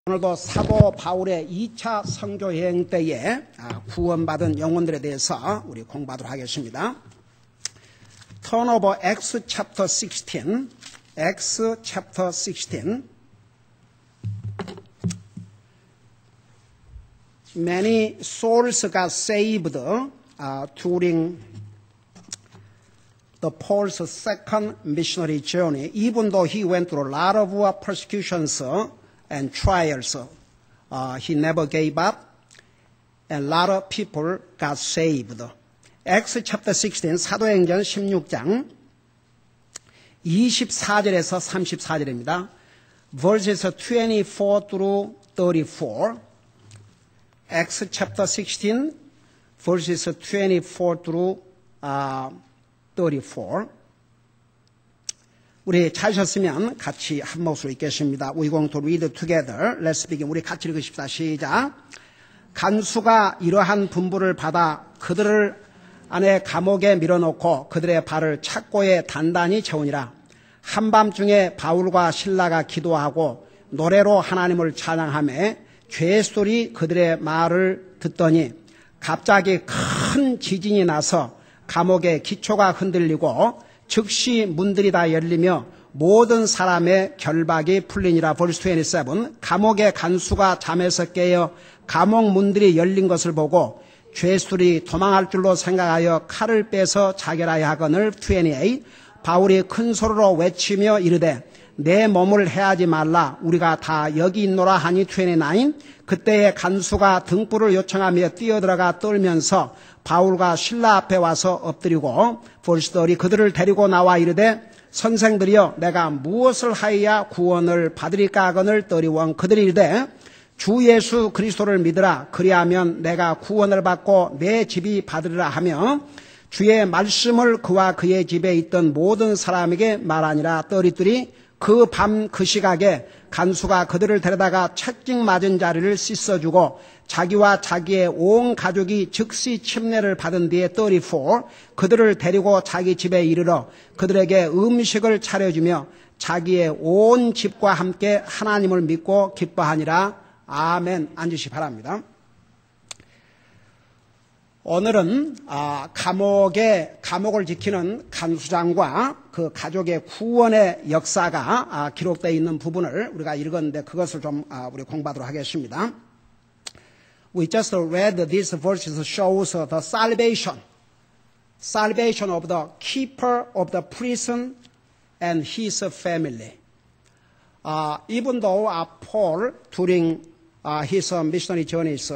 오늘도 사도 바울의 2차 선교 여행 때에 구원받은 영혼들에 대해서 우리 공부하도록 하겠습니다. Turn over Acts chapter 16. Acts chapter 16. Many souls got saved during the Paul's second missionary journey, even though he went through a lot of persecutions and trials. He never gave up, and a lot of people got saved. Acts chapter 16, 사도행전 16장 24절에서 34절입니다. Verses 24 through 34. Acts chapter 16, verses 24 through 34. 우리 찾으셨으면 같이 한 목소리 읽겠습니다. We going to read together. Let's begin. 우리 같이 읽으십시다. 시작. 간수가 이러한 분부를 받아 그들을 안에 감옥에 밀어놓고 그들의 발을 착고에 단단히 채우니라. 한밤중에 바울과 실라가 기도하고 노래로 하나님을 찬양하며 죄수들이 그들의 말을 듣더니 갑자기 큰 지진이 나서 감옥의 기초가 흔들리고 즉시 문들이 다 열리며 모든 사람의 결박이 풀리니라. Verse 27. 감옥의 간수가 잠에서 깨어 감옥 문들이 열린 것을 보고 죄수들이 도망할 줄로 생각하여 칼을 빼서 자결하여 하거늘. 28. 바울이 큰 소리로 외치며 이르되 내 몸을 해하지 말라 우리가 다 여기 있노라 하니. 29. 그때에 간수가 등불을 요청하며 뛰어들어가 떨면서 바울과 신라 앞에 와서 엎드리고 Verse 30. 그들을 데리고 나와 이르되 선생들이여 내가 무엇을 하여야 구원을 받으리까 하거늘. 31. 그들이 이르되 주 예수 그리스도를 믿으라 그리하면 내가 구원을 받고 내 집이 받으리라 하며 주의 말씀을 그와 그의 집에 있던 모든 사람에게 말하니라. 32. 그 밤 그 시각에 간수가 그들을 데려다가 채찍 맞은 자리를 씻어주고 자기와 자기의 온 가족이 즉시 침례를 받은 뒤에 34. 그들을 데리고 자기 집에 이르러 그들에게 음식을 차려주며 자기의 온 집과 함께 하나님을 믿고 기뻐하니라. 아멘. 앉으시 바랍니다. 오늘은 감옥을 지키는 간수장과 그 가족의 구원의 역사가 기록되어 있는 부분을 우리가 읽었는데 그것을 좀 우리 공부하도록 하겠습니다. We just read these verses shows the salvation of the keeper of the prison and his family. Even though Paul during his missionary journeys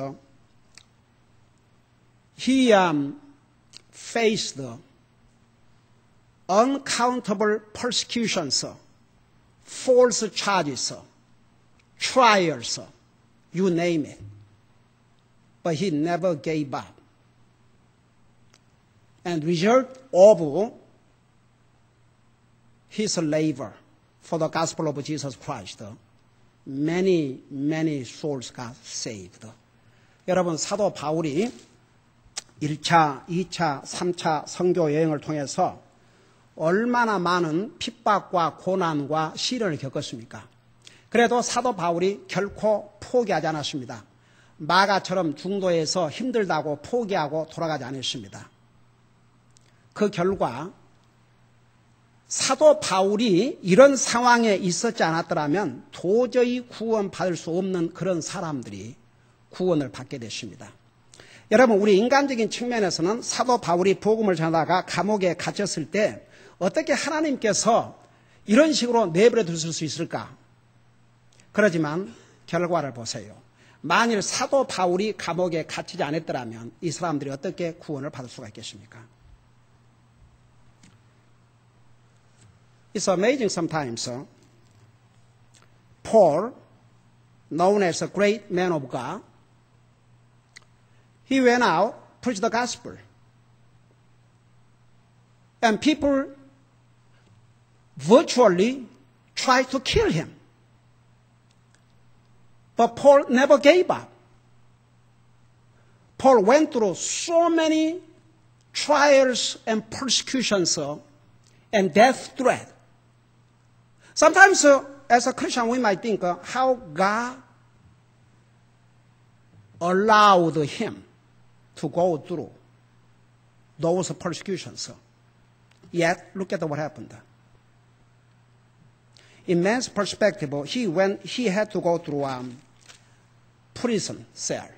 he faced uncountable persecutions, false charges, trials, you name it. But he never gave up. And result of his labor for the gospel of Jesus Christ, many souls got saved. 여러분, 사도 바울이 1차, 2차, 3차 선교 여행을 통해서 얼마나 많은 핍박과 고난과 시련을 겪었습니까? 그래도 사도 바울이 결코 포기하지 않았습니다. 마가처럼 중도에서 힘들다고 포기하고 돌아가지 않았습니다. 그 결과 사도 바울이 이런 상황에 있었지 않았더라면 도저히 구원받을 수 없는 그런 사람들이 구원을 받게 됐습니다. 여러분, 우리 인간적인 측면에서는 사도 바울이 복음을 전하다가 감옥에 갇혔을 때 어떻게 하나님께서 이런 식으로 내버려 두실 수 있을까? 그러지만 결과를 보세요. 만일 사도 바울이 감옥에 갇히지 않았더라면 이 사람들이 어떻게 구원을 받을 수가 있겠습니까? It's amazing sometimes. Paul, known as a great man of God, he went out, preached the gospel. And people virtually tried to kill him. But Paul never gave up. Paul went through so many trials and persecutions and death threat. Sometimes as a Christian we might think how God allowed him to go through those persecutions. Yet, look at what happened. In man's perspective, he had to go through prison cell.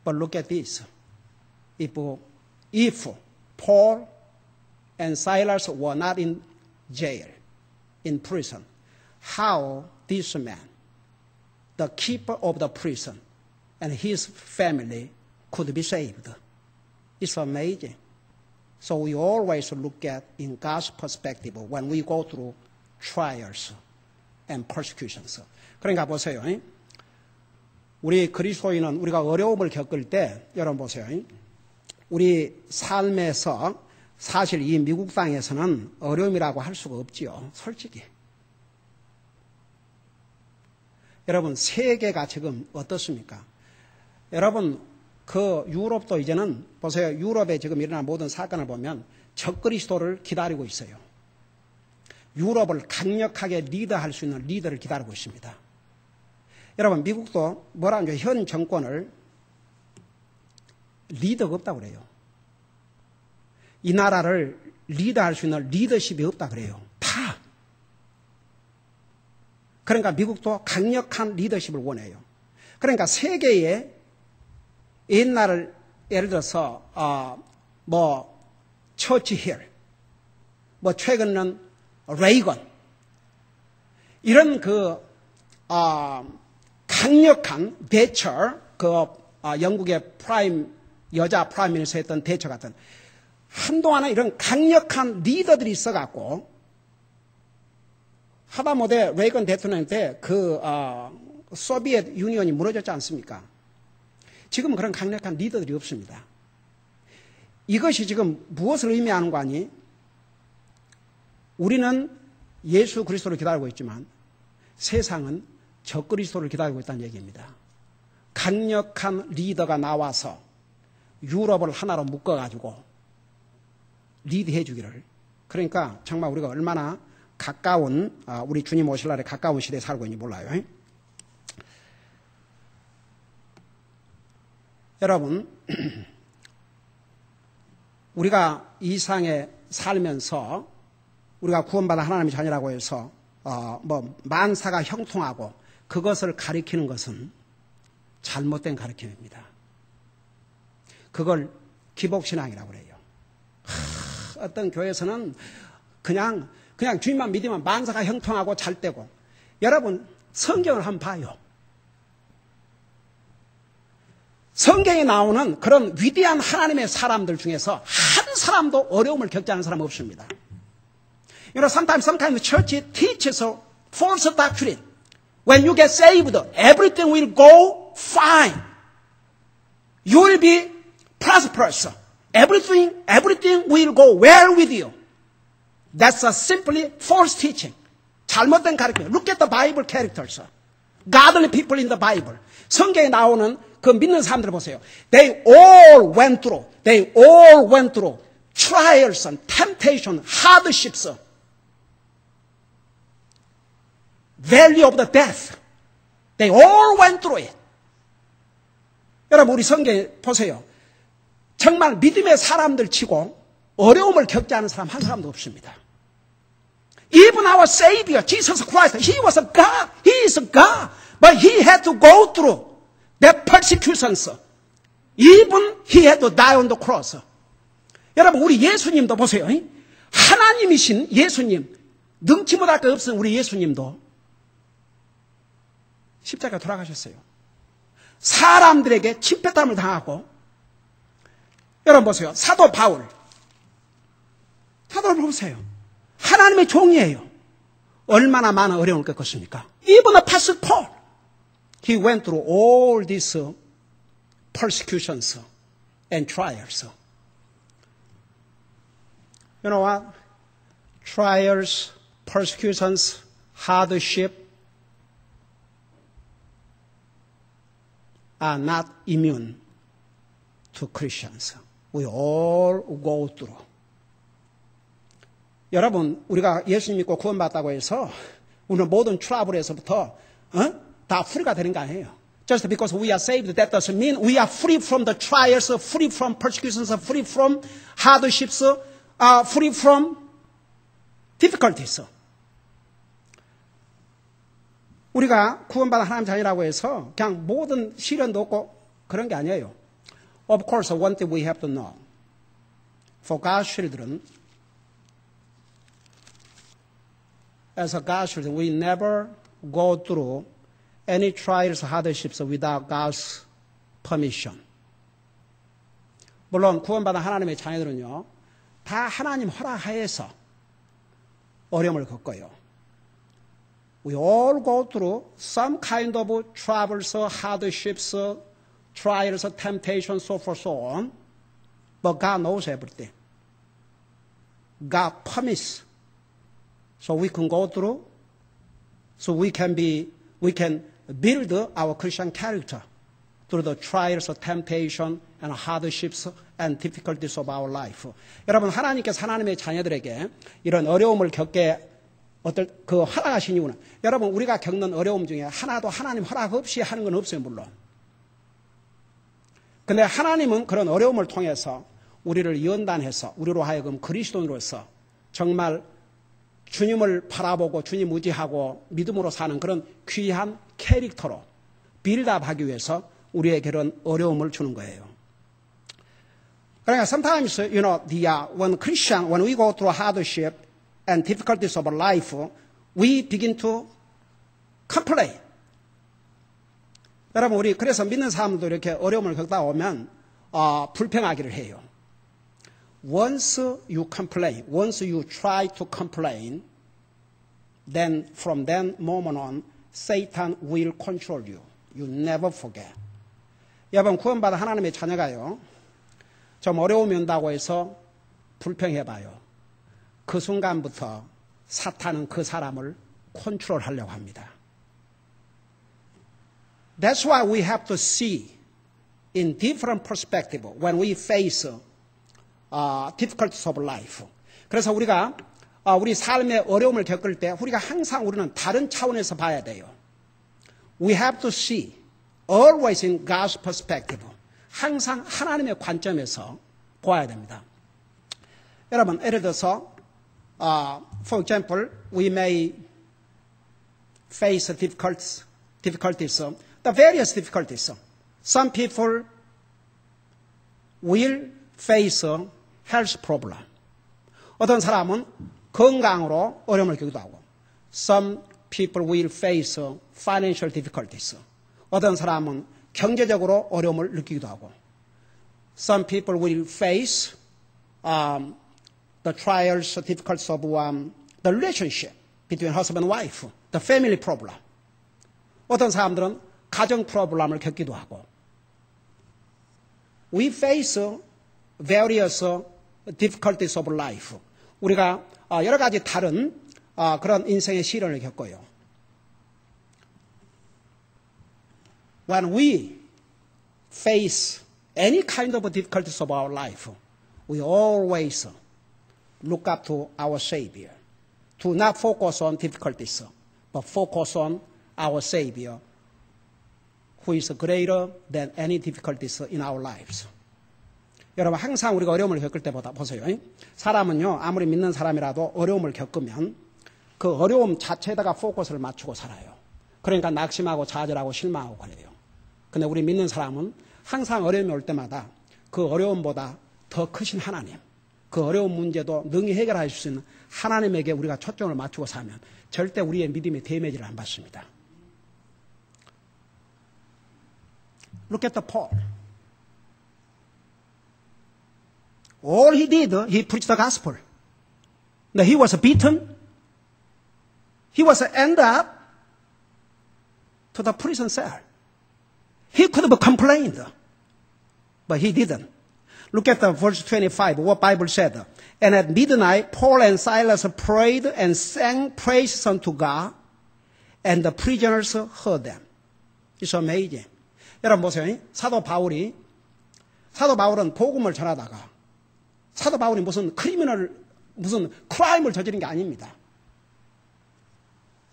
But look at this. If Paul and Silas were not in jail, in prison, how this man, the keeper of the prison, and his family could be saved? It's amazing. So we always look at in God's perspective when we go through trials and persecutions. 그러니까 보세요. 우리 그리스도인은 우리가 어려움을 겪을 때 여러분 보세요. 우리 삶에서 사실 이 미국 땅에서는 어려움이라고 할 수가 없지요. 솔직히. 여러분 세계가 지금 어떻습니까? 여러분 그 유럽도 이제는 보세요. 유럽에 지금 일어난 모든 사건을 보면 적그리스도를 기다리고 있어요. 유럽을 강력하게 리더할 수 있는 리더를 기다리고 있습니다. 여러분 미국도 뭐라는 게 현 정권을 리더가 없다고 그래요. 이 나라를 리더할 수 있는 리더십이 없다 그래요. 다. 그러니까 미국도 강력한 리더십을 원해요. 그러니까 세계에 옛날을 예를 들어서 처치힐, 최근은 레이건 이런 강력한 대처 영국의 여자 프라임 미니스터 했던 대처 같은 한동안은 이런 강력한 리더들이 있어갖고 하다못해 레이건 대통령 때 소비에트 유니언이 무너졌지 않습니까? 지금은 그런 강력한 리더들이 없습니다. 이것이 지금 무엇을 의미하는 거 아니? 우리는 예수 그리스도를 기다리고 있지만 세상은 적그리스도를 기다리고 있다는 얘기입니다. 강력한 리더가 나와서 유럽을 하나로 묶어가지고 리드해 주기를. 그러니까 정말 우리가 얼마나 가까운 우리 주님 오실 날에 가까운 시대에 살고 있는지 몰라요. 여러분 우리가 이 세상에 살면서 우리가 구원받은 하나님의 자녀라고 해서 만사가 형통하고 그것을 가리키는 것은 잘못된 가르침입니다. 그걸 기복신앙이라고 그래요. 어떤 교회에서는 그냥 주님만 믿으면 만사가 형통하고 잘 되고. 여러분 성경을 한번 봐요. 성경에 나오는 그런 위대한 하나님의 사람들 중에서 한 사람도 어려움을 겪지 않은 사람 없습니다. You know, sometimes the church teaches a false doctrine. When you get saved, everything will go fine. You will be prosperous. Everything will go well with you. That's a simply false teaching. 잘못된 가르침. Look at the Bible characters. Godly people in the Bible. 성경에 나오는 그 믿는 사람들 보세요. They all went through trials and temptation, hardships, valley of the death. They all went through it. 여러분 우리 성경에 보세요. 정말 믿음의 사람들 치고 어려움을 겪지 않은 사람 한 사람도 없습니다. Even our Savior, Jesus Christ, He was a God. He is a God. But He had to go through the persecutions. Even He had to die on the cross. 여러분 우리 예수님도 보세요. 하나님이신 예수님, 능치 못할 것 없은 우리 예수님도 십자가에 돌아가셨어요. 사람들에게 침뱉함을 당하고. 여러분 보세요. 사도 바울 보세요. 하나님의 종이에요. 얼마나 많은 어려움을 겪었습니까? Even Apostle Paul, he went through all these persecutions and trials. You know what? Trials, persecutions, hardship are not immune to Christians. We all go through. 여러분, 우리가 예수님 믿고 구원받았다고 해서 우리는 모든 트러블에서부터 다 프리가 되는 거 아니에요. Just because we are saved, that doesn't mean we are free from the trials, free from persecutions, free from hardships, free from difficulties. 우리가 구원받은 하나님 자녀라고 해서 그냥 모든 시련도 없고 그런 게 아니에요. Of course, one thing we have to know. For God's children, as a God's children, we never go through any trials, hardships without God's permission. 물론 구원받은 하나님의 자녀들은요, 다 하나님 허락하에서 어려움을 겪어요. We all go through some kind of troubles, hardships, trials, temptations, so forth, so on. But God knows everything. God permits. So we can go through, so we can build our Christian character through the trials, temptation, and hardships and difficulties of our life. 여러분, 하나님께서 하나님의 자녀들에게 이런 어려움을 겪게 허락하신 이유는, 여러분, 우리가 겪는 어려움 중에 하나도 하나님 허락 없이 하는 건 없어요, 물론. 근데 하나님은 그런 어려움을 통해서 우리를 연단해서 우리로 하여금 그리스도인으로서 정말 주님을 바라보고 주님 의지하고 믿음으로 사는 그런 귀한 캐릭터로 빌드업하기 위해서 우리에게 그런 어려움을 주는 거예요. 그러니까 sometimes, when we go through hardship and difficulties of life, we begin to complain. 여러분, 우리 그래서 믿는 사람도 이렇게 어려움을 겪다 오면 불평하기를 해요. Once you complain, once you try to complain, then from that moment on, Satan will control you. You never forget. 여러분, 구원받은 하나님의 자녀가요, 좀 어려움이 온다고 해서 불평해봐요. 그 순간부터 사탄은 그 사람을 컨트롤하려고 합니다. That's why we have to see in different perspective when we face difficulties of life. 그래서 우리가 우리 삶의 어려움을 겪을 때 우리가 항상 우리는 다른 차원에서 봐야 돼요. We have to see always in God's perspective. 항상 하나님의 관점에서 보아야 됩니다. 여러분, 예를 들어서 for example, we may face difficulties, the various difficulties. Some people will face a health problem. 어떤 사람은 건강으로 어려움을 겪기도 하고, some people will face financial difficulties. 어떤 사람은 경제적으로 어려움을 느끼기도 하고, some people will face the trials, difficulties of the relationship between husband and wife, the family problem. 어떤 사람들은 가정 프로블럼을 겪기도 하고. We face various difficulties of life. 우리가 여러 가지 다른 그런 인생의 시련을 겪어요. When we face any kind of difficulties of our life, we always look up to our Savior. Do not focus on difficulties, but focus on our Savior, who is greater than any difficulties in our lives. 여러분, 항상 우리가 어려움을 겪을 때보다 보세요. 사람은요, 아무리 믿는 사람이라도 어려움을 겪으면 그 어려움 자체에다가 포커스를 맞추고 살아요. 그러니까 낙심하고 좌절하고 실망하고 그래요. 근데 우리 믿는 사람은 항상 어려움이 올 때마다 그 어려움보다 더 크신 하나님, 그 어려운 문제도 능히 해결할 수 있는 하나님에게 우리가 초점을 맞추고 살면 절대 우리의 믿음이 데미지를 안 받습니다. Look at the Paul. All he did, he preached the gospel. Now, he was beaten. He was ended up to the prison cell. He could have complained, but he didn't. Look at the verse 25, what Bible said. And at midnight, Paul and Silas prayed and sang praises unto God, and the prisoners heard them. It's amazing. 여러분 보세요. 사도 바울은 복음을 전하다가 사도 바울이 무슨 크라임을 저지른 게 아닙니다.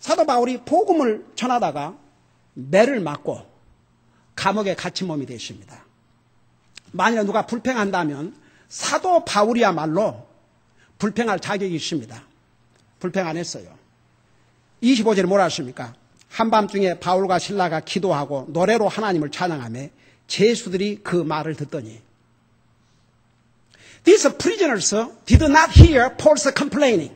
사도 바울이 복음을 전하다가 매를 맞고 감옥에 갇힌 몸이 되십니다. 만약에 누가 불평한다면 사도 바울이야말로 불평할 자격이 있습니다. 불평 안 했어요. 25절에 뭐라 하십니까? 한밤중에 바울과 실라가 기도하고 노래로 하나님을 찬양하며 제수들이 그 말을 듣더니 These prisoners did not hear Paul's complaining.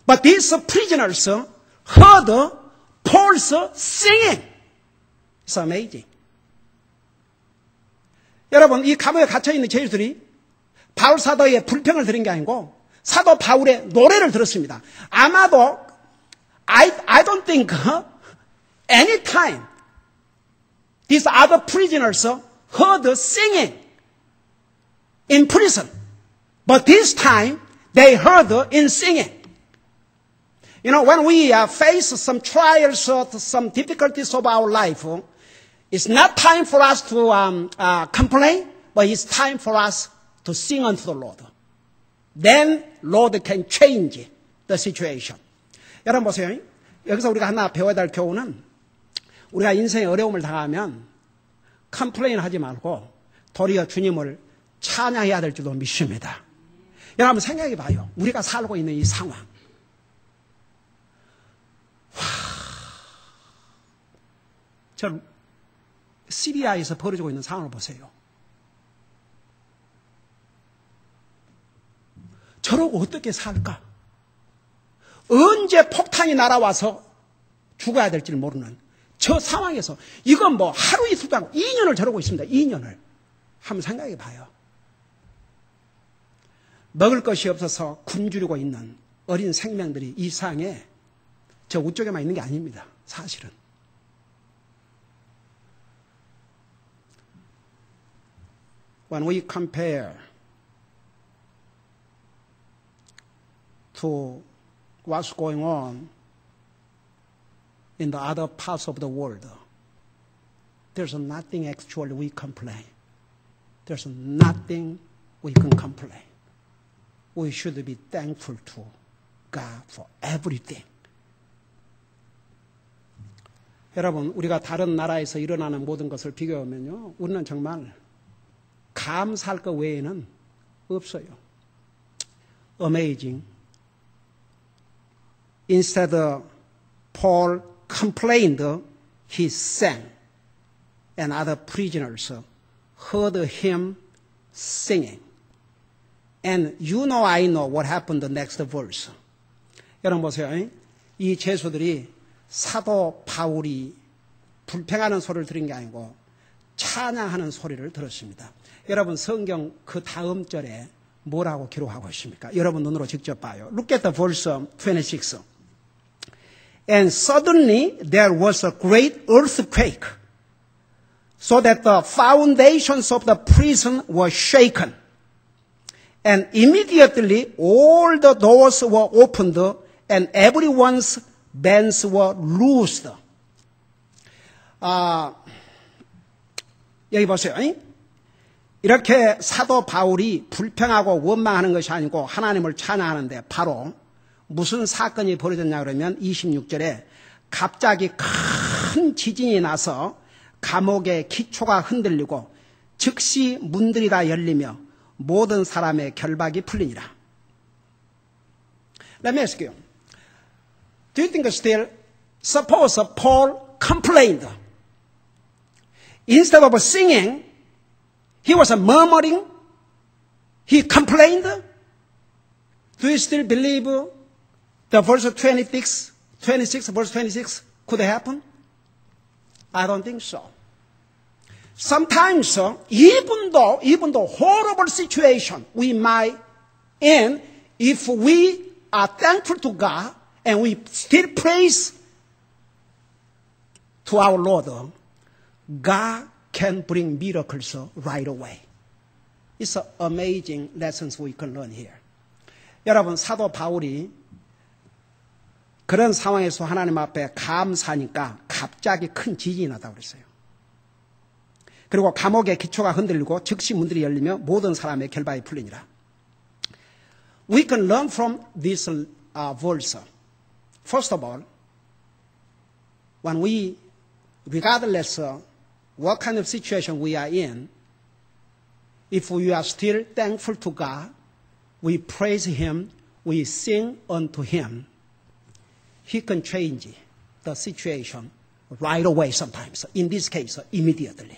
But these prisoners heard Paul's singing. It's amazing. 여러분, 이 감옥에 갇혀있는 제수들이 바울 사도의 불평을 들은 게 아니고 사도 바울의 노래를 들었습니다. 아마도 I don't think any time these other prisoners heard singing in prison. But this time they heard in singing. You know, when we face some trials or some difficulties of our life, it's not time for us to complain, but it's time for us to sing unto the Lord. Then Lord can change the situation. 여러분 보세요. 여기서 우리가 하나 배워야 될 교훈은 우리가 인생에 어려움을 당하면 컴플레인 하지 말고 도리어 주님을 찬양해야 될 줄도 믿습니다. 여러분 생각해 봐요. 우리가 살고 있는 이 상황. 저 시리아에서 벌어지고 있는 상황을 보세요. 저러고 어떻게 살까? 언제 폭탄이 날아와서 죽어야 될지 모르는 저 상황에서 이건 뭐 하루 이틀도 아니고 2년을 저러고 있습니다. 2년을. 한번 생각해 봐요. 먹을 것이 없어서 굶주리고 있는 어린 생명들이 이 세상에 저 우쪽에만 있는 게 아닙니다. 사실은. When we compare to what's going on in the other parts of the world, there's nothing actually we complain. There's nothing we can complain. We should be thankful to God for everything. 여러분, 우리가 다른 나라에서 일어나는 모든 것을 비교하면요, 우리는 정말 감사할 것 외에는 없어요. Amazing. Instead, Paul complained, he sang, and other prisoners heard him singing. And you know, I know what happened the next verse. 여러분 보세요. 이 제수들이 사도 바울이 불평하는 소리를 들은 게 아니고 찬양하는 소리를 들었습니다. 여러분 성경 그 다음 절에 뭐라고 기록하고 있습니까? 여러분 눈으로 직접 봐요. Look at the verse 26. And suddenly there was a great earthquake, so that the foundations of the prison were shaken. And immediately all the doors were opened, and everyone's bands were loosed. 여기 보세요. 이렇게 사도 바울이 불평하고 원망하는 것이 아니고 하나님을 찬양하는데 바로 무슨 사건이 벌어졌냐 그러면 26절에 갑자기 큰 지진이 나서 감옥의 기초가 흔들리고 즉시 문들이 다 열리며 모든 사람의 결박이 풀리니라. Let me ask you. Do you think still, suppose Paul complained. Instead of singing, he was murmuring. He complained. Do you still believe the verse 26, verse 26 could happen? I don't think so. Sometimes, even though horrible situation we might in, if we are thankful to God and we still praise to our Lord, God can bring miracles right away. It's amazing lessons we can learn here. 여러분, 사도 바울이 그런 상황에서 하나님 앞에 감사하니까 갑자기 큰 지진이 나다고 그랬어요. 그리고 감옥의 기초가 흔들리고 즉시 문들이 열리며 모든 사람의 결박이 풀리니라. We can learn from this verse. First of all, when we, regardless what kind of situation we are in, if we are still thankful to God, we praise Him, we sing unto Him, He can change the situation right away sometimes. In this case, immediately.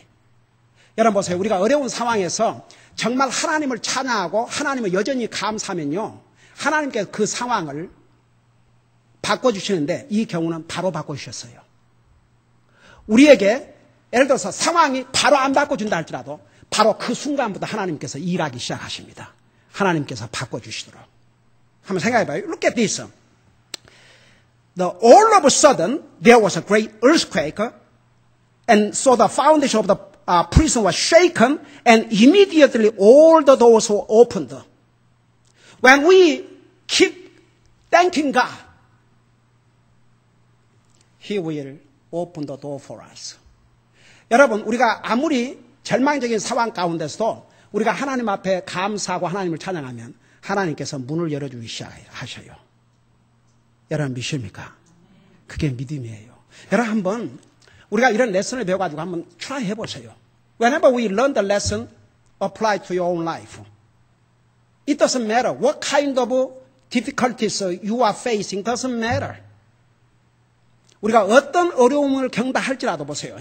여러분 보세요. 우리가 어려운 상황에서 정말 하나님을 찬양하고 하나님을 여전히 감사하면요. 하나님께서 그 상황을 바꿔주시는데 이 경우는 바로 바꿔주셨어요. 우리에게 예를 들어서 상황이 바로 안 바꿔준다 할지라도 바로 그 순간부터 하나님께서 일하기 시작하십니다. 하나님께서 바꿔주시도록. 한번 생각해봐요. Look at this. All of a sudden, there was a great earthquake, and so the foundation of the prison was shaken, and immediately all the doors were opened. When we keep thanking God, He will open the door for us. 여러분, 우리가 아무리 절망적인 상황 가운데서도 우리가 하나님 앞에 감사하고 하나님을 찬양하면 하나님께서 문을 열어주기 시작하셔요. 여러분 믿습니까? 그게 믿음이에요. 여러분 한번 우리가 이런 레슨을 배워가지고 한번 try 해보세요. Whenever we learn the lesson, apply to your own life. It doesn't matter what kind of difficulties you are facing. Doesn't matter. 우리가 어떤 어려움을 겪다 할지라도 보세요.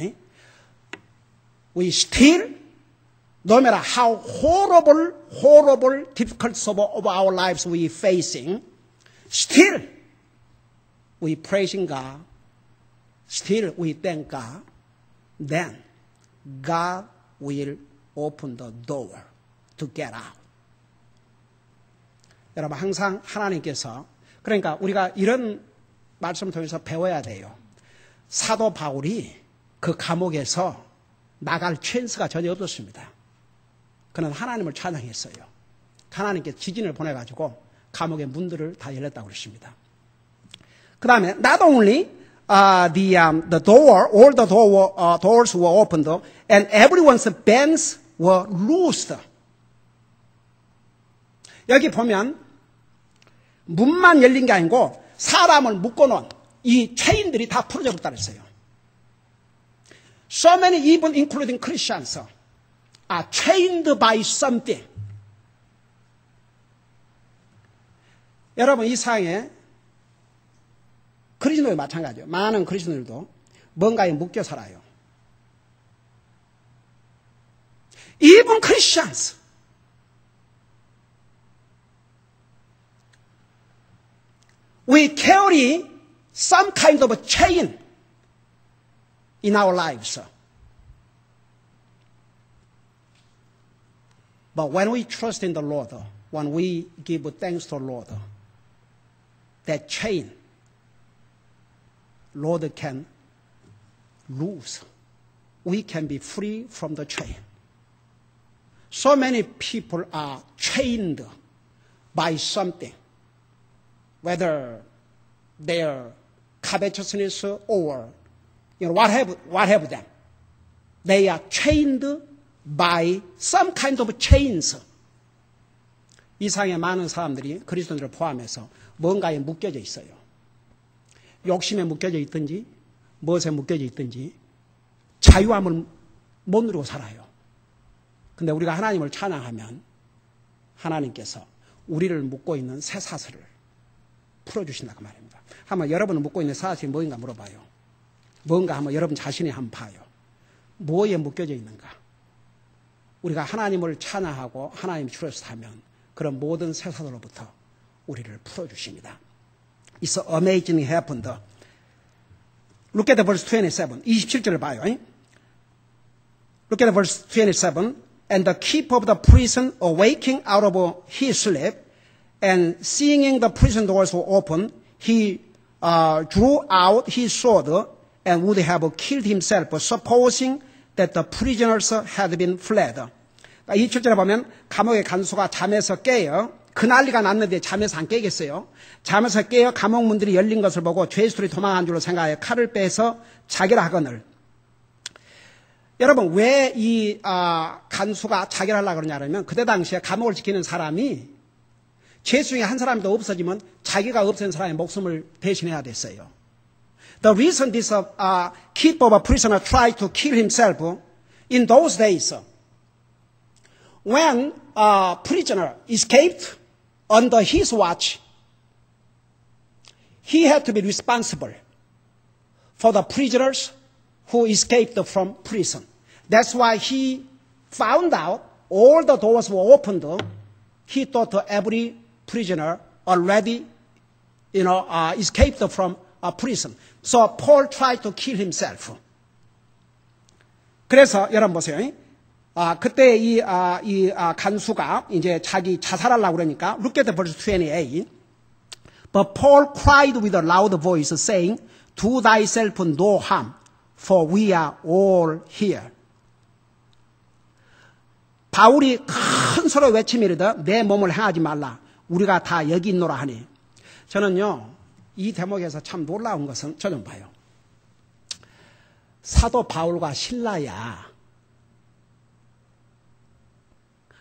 We still, no matter how horrible difficulties of our lives we facing, still we praising God, still we thank God, then God will open the door to get out. 여러분 항상 하나님께서 그러니까 우리가 이런 말씀을 통해서 배워야 돼요. 사도 바울이 그 감옥에서 나갈 찬스가 전혀 없었습니다. 그는 하나님을 찬양했어요. 하나님께 지진을 보내가지고 감옥의 문들을 다 열렸다고 그랬습니다. 그 다음에 not only the door, all the doors were opened and everyone's bands were loosed. 여기 보면 문만 열린 게 아니고 사람을 묶어놓은 이 체인들이 다 풀어져 버렸다 그랬어요. So many, even including Christians, are chained by something. 여러분 이 세상에 그리스도도 마찬가지예요. 많은 그리스도들도 뭔가에 묶여 살아요. Even Christians. We carry some kind of a chain in our lives. But when we trust in the Lord, when we give thanks to the Lord, that chain, Lord can loose. We can be free from the chain. So many people are chained by something, whether their covetousness or what have them. They are chained by some kind of chains. 이 세상에 많은 사람들이 그리스도인들을 포함해서 뭔가에 묶여져 있어요. 욕심에 묶여져 있든지 무엇에 묶여져 있든지 자유함을 못 누리고 살아요. 근데 우리가 하나님을 찬양하면 하나님께서 우리를 묶고 있는 새 사슬을 풀어주신다고 말입니다. 한번 여러분을 묶고 있는 사슬이 뭐인가 물어봐요. 뭔가 한번 여러분 자신이 한번 봐요. 뭐에 묶여져 있는가? 우리가 하나님을 찬양하고 하나님 추려서 하면 그런 모든 새 사슬로부터 우리를 풀어주십니다. It's amazing happened. Look at the verse 27. 27절을 봐요. Look at the verse 27. And the keeper of the prison, awaking out of his sleep, and seeing the prison doors were open, he drew out his sword and would have killed himself, supposing that the prisoners had been fled. 이 7절에 보면 감옥의 간수가 잠에서 깨요. 그 난리가 났는데 잠에서 안 깨겠어요. 잠에서 깨어 감옥 문들이 열린 것을 보고 죄수들이 도망한 줄로 생각하여 칼을 빼서 자결하거늘. 여러분 왜 이 간수가 자결하려고 그러냐면 그때 당시에 감옥을 지키는 사람이 죄수 중에 한 사람도 없어지면 자기가 없앤 사람의 목숨을 대신해야 됐어요. The reason this keeper of a prisoner tried to kill himself In those days, when a prisoner escaped under his watch, he had to be responsible for the prisoners who escaped from prison. That's why he found out all the doors were opened. He thought every prisoner already, escaped from prison. So Paul tried to kill himself. 그래서 여러분 보세요. 그때 이 간수가 이제 자기 자살하려고 그러니까 look at verse 28. But Paul cried with a loud voice, saying, Do thyself no harm, for we are all here. 바울이 큰 소리로 외치며 이르되 내 몸을 행하지 말라. 우리가 다 여기 있노라 하니. 저는요, 이 대목에서 참 놀라운 것은 저 좀 봐요. 사도 바울과 실라야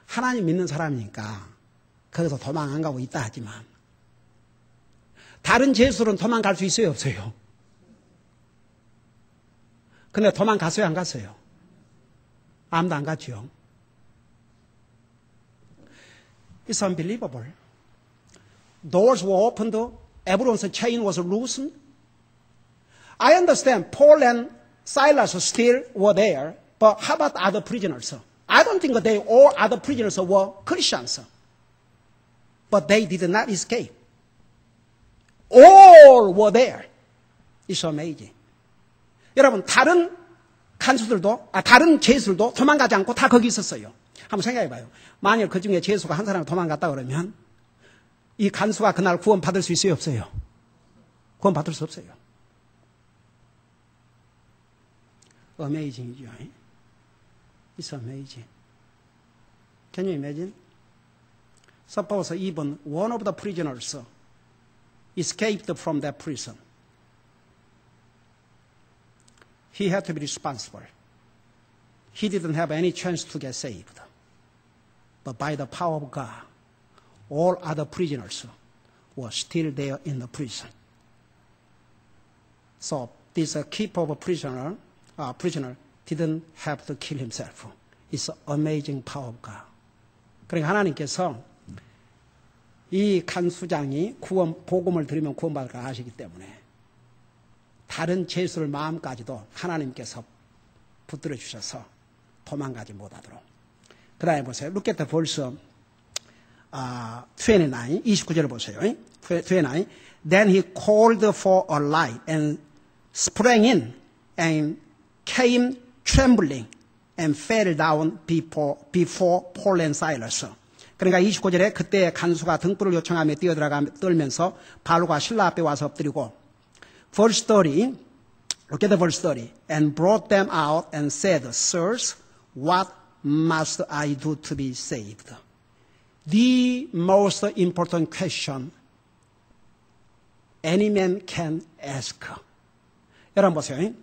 하나님 믿는 사람이니까 거기서 도망 안 가고 있다 하지만 다른 죄수는 도망갈 수 있어요, 없어요? 근데 도망갔어요, 안 갔어요? 아무도 안 갔죠. It's unbelievable. Doors were opened, everyone's chain was loosened. I understand Paul and Silas still were there, but how about other prisoners? I don't think all other prisoners were Christians. But they did not escape. All were there. It's amazing. 여러분, 다른 간수들도, 다른 죄수들도 도망가지 않고 다 거기 있었어요. 한번 생각해 봐요. 만일 그 중에 죄수가 한 사람 도망갔다 그러면 이 간수가 그날 구원 받을 수 있어요, 없어요? 구원 받을 수 없어요. Amazing이죠. It's amazing. Can you imagine? Suppose even one of the prisoners escaped from that prison. He had to be responsible. He didn't have any chance to get saved. But by the power of God, all other prisoners were still there in the prison. So this keeper of a prisoner didn't have to kill himself. It's amazing power of God. 그러니까 하나님께서 이 간수장이 복음을 들으면 구원받을 걸 아시기 때문에 다른 죄수를 마음까지도 하나님께서 붙들어 주셔서 도망가지 못하도록. 그 다음에 보세요. Look at the verse 29, 29절을 보세요. 29. Then he called for a light and sprang in and came trembling and fell down before Paul and Silas. 그러니까 29절에 그때 간수가 등불을 요청하며 뛰어들어가 떨면서 바울과 실라 앞에 와서 엎드리고 verse 30, look at the verse 30. And brought them out and said, Sirs, what must I do to be saved? The most important question any man can ask. 여러분 보세요.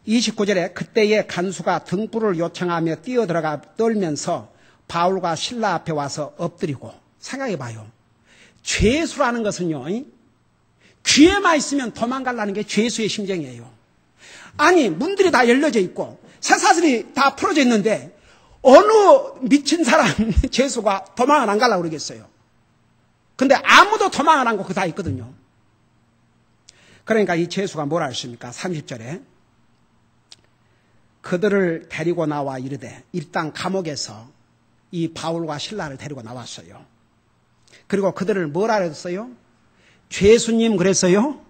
29절에 그때의 간수가 등불을 요청하며 뛰어들어가 떨면서 바울과 실라 앞에 와서 엎드리고. 생각해 봐요. 죄수라는 것은요, 귀에만 있으면 도망가려는 게 죄수의 심정이에요. 아니, 문들이 다 열려져 있고 쇠사슬이 다 풀어져 있는데 어느 미친 사람 죄수가 도망을 안 가려고 그러겠어요. 근데 아무도 도망을 안 가고 그거 다 있거든요. 그러니까 이 죄수가 뭐라 했습니까? 30절에 그들을 데리고 나와 이르되 일단 감옥에서 이 바울과 실라를 데리고 나왔어요. 그리고 그들을 뭐라 그랬어요? 죄수님 그랬어요?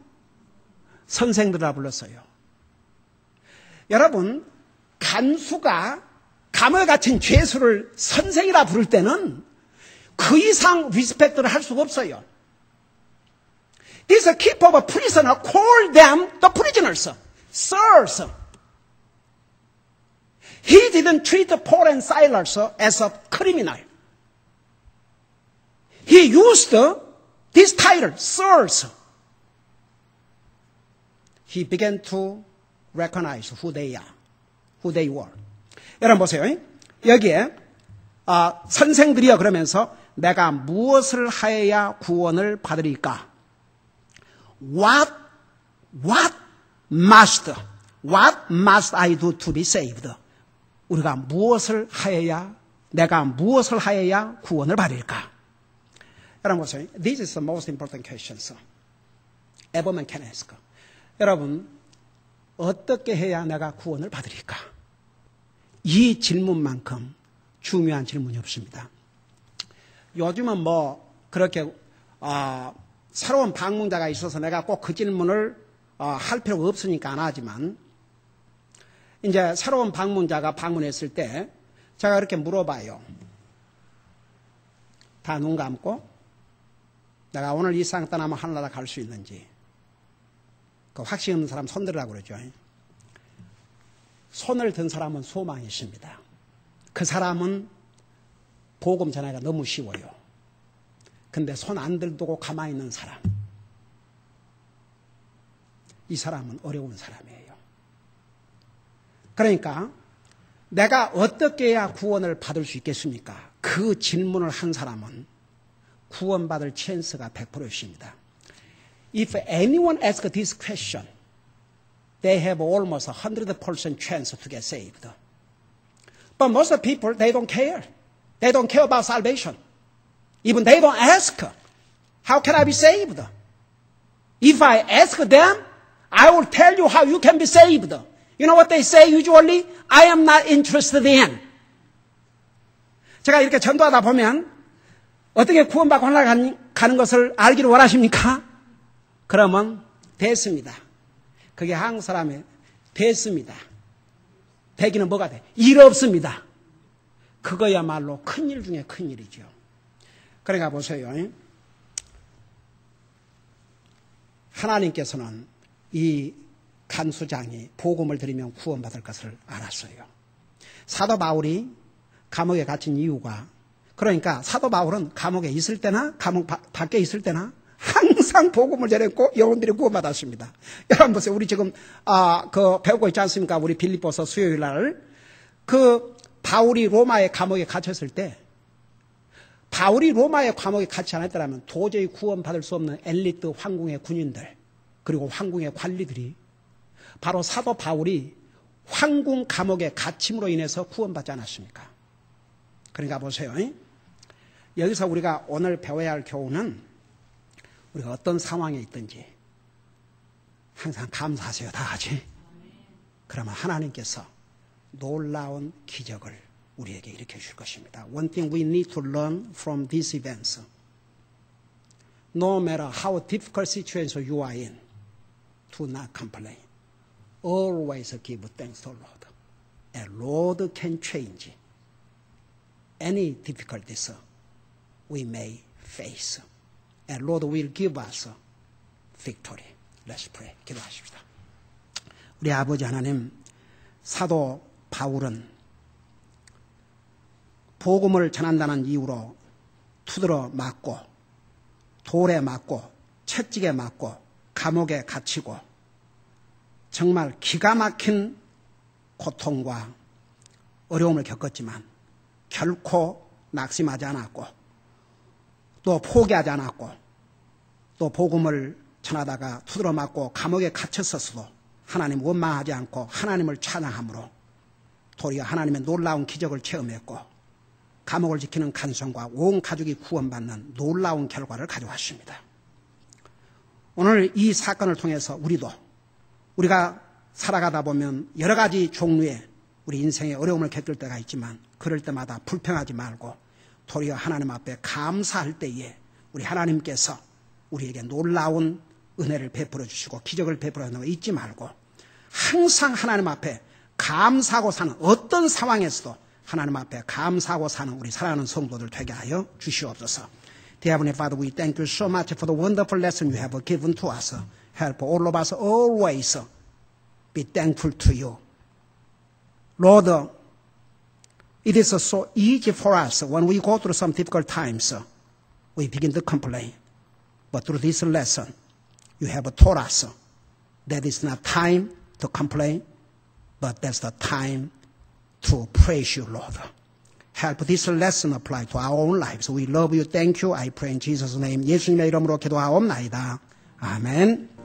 선생들이라 불렀어요. 여러분, 간수가 감옥에 갇힌 죄수를 선생이라 부를 때는 그 이상 리스펙트를 할 수가 없어요. This keeper of a prisoner called them the prisoners, sirs. He didn't treat Paul and Silas as a criminal. He used this title, sirs. He began to recognize who they are, who they were. 여러분 보세요. 여기에 선생들이여 그러면서 내가 무엇을 하여야 구원을 받으리까? What must What must I do to be saved? 우리가 무엇을 하여야, 내가 무엇을 하여야 구원을 받을까? 여러분 보세요. This is the most important questions everyone can ask. 여러분, 어떻게 해야 내가 구원을 받으리까? 이 질문만큼 중요한 질문이 없습니다. 요즘은 뭐 그렇게 새로운 방문자가 있어서 내가 꼭 그 질문을 할 필요가 없으니까 안 하지만, 이제 새로운 방문자가 방문했을 때 제가 이렇게 물어봐요. 다 눈 감고 내가 오늘 이 세상 떠나면 하늘나라 갈 수 있는지. 그 확신 없는 사람 손 들으라고 그러죠. 손을 든 사람은 소망이 있습니다. 그 사람은 복음 전하기가 너무 쉬워요. 근데 손 안 들고 가만히 있는 사람, 이 사람은 어려운 사람이에요. 그러니까 내가 어떻게 해야 구원을 받을 수 있겠습니까? 그 질문을 한 사람은 구원받을 찬스가 100% 있습니다. If anyone asks this question, they have almost 100% chance to get saved. But most of the people, they don't care. They don't care about salvation. Even they don't ask, how can I be saved? If I ask them, I will tell you how you can be saved. You know what they say usually? I am not interested in. 제가 이렇게 전도하다 보면 어떻게 구원받고 하나님 가는 것을 알기를 원하십니까? 그러면 됐습니다. 그게 한국 사람의 됐습니다. 되기는 뭐가 돼? 일 없습니다. 그거야말로 큰일 중에 큰일이죠. 그러니까 보세요. 하나님께서는 이 간수장이 복음을 들으면 구원받을 것을 알았어요. 사도 바울이 감옥에 갇힌 이유가, 그러니까 사도 바울은 감옥에 있을 때나 감옥 밖에 있을 때나 항상 복음을 전했고 영혼들이 구원받았습니다. 여러분 보세요. 우리 지금 배우고 있지 않습니까? 우리 빌립보서 수요일 날 그 바울이 로마의 감옥에 갇혔을 때, 바울이 로마의 감옥에 갇히지 않았더라면 도저히 구원받을 수 없는 엘리트 황궁의 군인들 그리고 황궁의 관리들이 바로 사도 바울이 황궁 감옥에 갇힘으로 인해서 구원받지 않았습니까? 그러니까 보세요. 여기서 우리가 오늘 배워야 할 교훈은 우리가 어떤 상황에 있든지 항상 감사하세요. 다 같이. 그러면 하나님께서 놀라운 기적을 우리에게 일으켜 주실 것입니다. One thing we need to learn from these events. No matter how difficult situation you are in, do not complain. Always give thanks to the Lord. And Lord can change any difficulties we may face. And Lord will give us victory. Let's pray. 기도하십시다. 우리 아버지 하나님, 사도 바울은 복음을 전한다는 이유로 투들어 맞고 돌에 맞고 채찍에 맞고 감옥에 갇히고 정말 기가 막힌 고통과 어려움을 겪었지만 결코 낙심하지 않았고 또 포기하지 않았고 또 복음을 전하다가 투들어 맞고 감옥에 갇혔었어도 하나님 원망하지 않고 하나님을 찬양함으로 도리어 하나님의 놀라운 기적을 체험했고 감옥을 지키는 간성과 온 가족이 구원받는 놀라운 결과를 가져왔습니다. 오늘 이 사건을 통해서 우리가 살아가다 보면 여러 가지 종류의 우리 인생의 어려움을 겪을 때가 있지만 그럴 때마다 불평하지 말고 도리어 하나님 앞에 감사할 때에 우리 하나님께서 우리에게 놀라운 은혜를 베풀어 주시고 기적을 베풀어 주는 거 잊지 말고 항상 하나님 앞에 감사하고 사는 어떤 상황에서도 하나님 앞에 감사하고 사는 우리 사랑하는 성도들 되게 하여 주시옵소서. Dear Heavenly Father, we thank you so much for the wonderful lesson you have given to us. Help all of us always be thankful to you. Lord, it is so easy for us when we go through some difficult times, we begin to complain. But through this lesson, you have taught us that it's not time to complain, but that's the time to praise you, Lord. Help this lesson apply to our own lives. We love you. Thank you. I pray in Jesus' name. 예수님의 이름으로 기도하옵나이다. 아멘.